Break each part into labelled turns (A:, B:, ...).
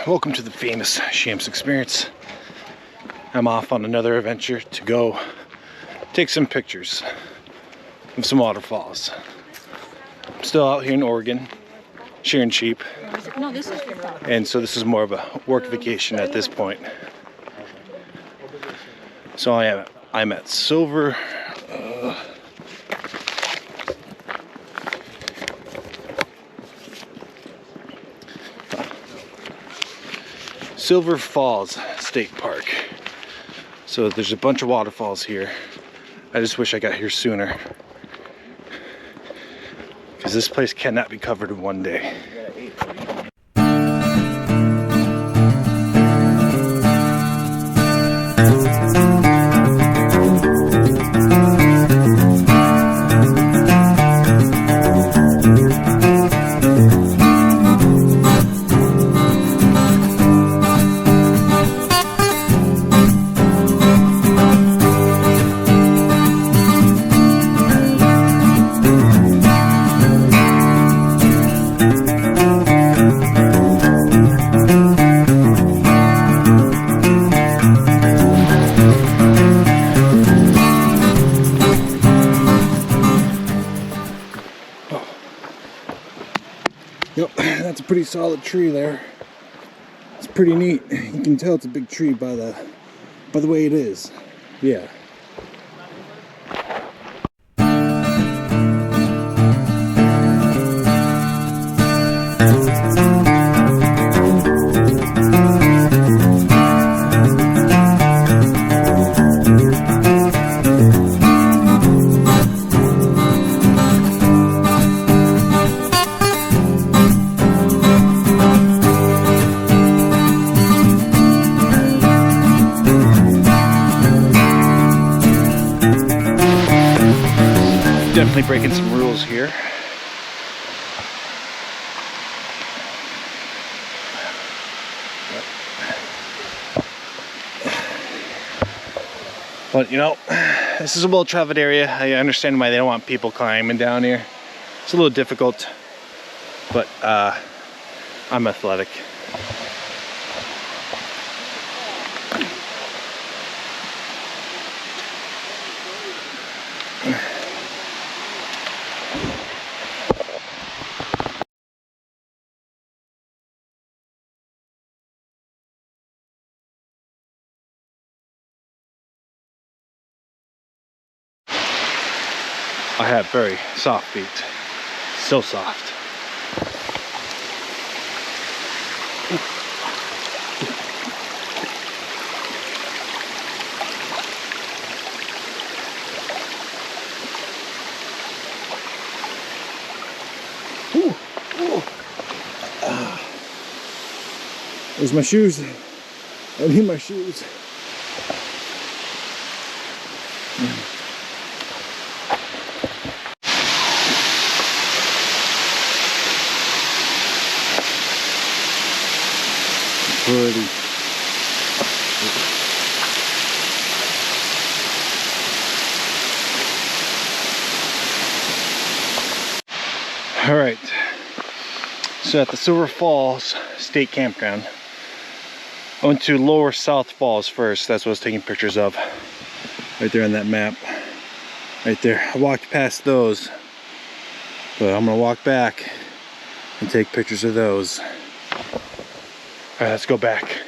A: welcome to the famous Shamus experience. I'm off on another adventure to go take some pictures of some waterfalls. I'm still out here in Oregon, shearing sheep.
B: No, this is
A: and so this is more of a work vacation at this point. So I'm at Silver Falls State Park. So there's a bunch of waterfalls here. I just wish I got here sooner, because this place cannot be covered in one day. Yep, that's a pretty solid tree there. It's pretty neat. You can tell it's a big tree by the way it is. Yeah. Definitely breaking some rules here. But you know, this is a well-traveled area. I understand why they don't want people climbing down here. It's a little difficult, but I'm athletic. I have very soft feet, so soft. There's my shoes. I need my shoes. Pretty. All right, so at the Silver Falls State Campground, I went to Lower South Falls first. That's what I was taking pictures of, right there on that map, right there. I walked past those, but I'm gonna walk back and take pictures of those. All right, let's go back.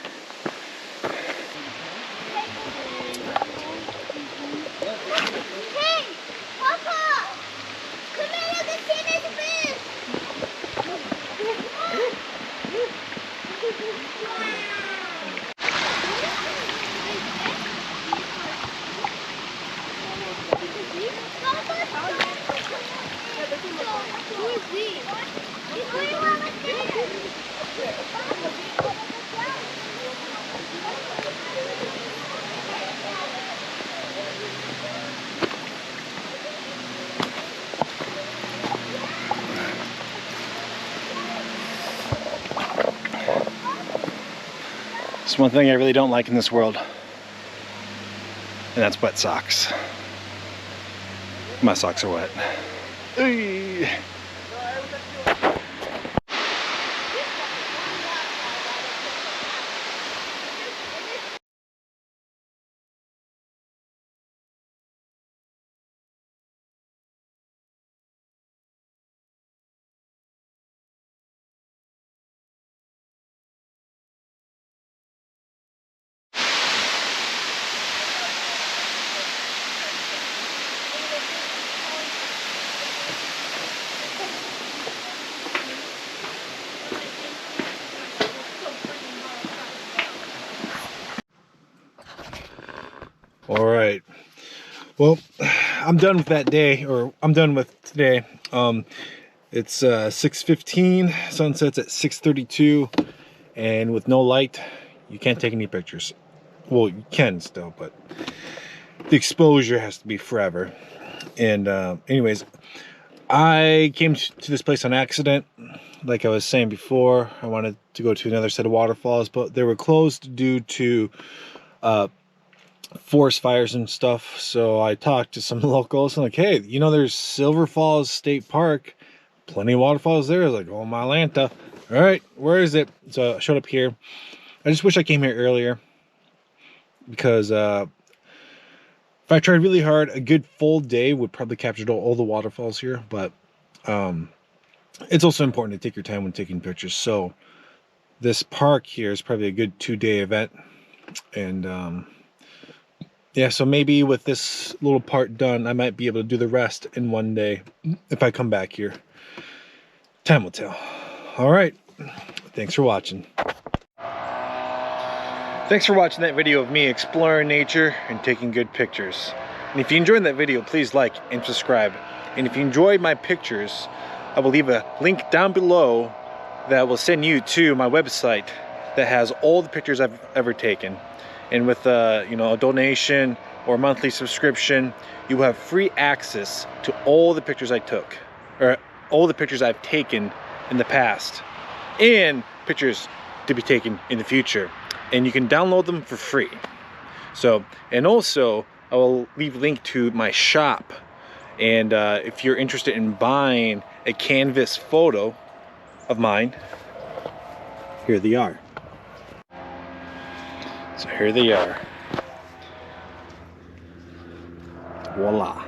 A: It's one thing I really don't like in this world, and that's wet socks. My socks are wet. Hey. Well, I'm done with that day, or I'm done with today. It's 6:15, sunsets at 6:32, and with no light, you can't take any pictures. Well, you can still, but the exposure has to be forever. And anyways, I came to this place on accident. Like I was saying before, I wanted to go to another set of waterfalls, but they were closed due to forest fires and stuff. So I talked to some locals and like, hey, you know, there's Silver Falls State Park, plenty of waterfalls there. I was like, oh, my Atlanta. All right, where is it? So I showed up here. I just wish I came here earlier, because if I tried really hard, a good full day would probably capture all the waterfalls here. But it's also important to take your time when taking pictures. So this park here is probably a good 2-day event. And yeah, so maybe with this little part done, I might be able to do the rest in one day if I come back here. Time will tell. All right, thanks for watching. Thanks for watching that video of me exploring nature and taking good pictures. And if you enjoyed that video, please like and subscribe. And if you enjoyed my pictures, I will leave a link down below that will send you to my website that has all the pictures I've ever taken. And with you know, a donation or monthly subscription, you have free access to all the pictures I took, or all the pictures I've taken in the past, and pictures to be taken in the future. And you can download them for free. So, and also I will leave a link to my shop. And if you're interested in buying a canvas photo of mine, here they are. So here they are. Voila.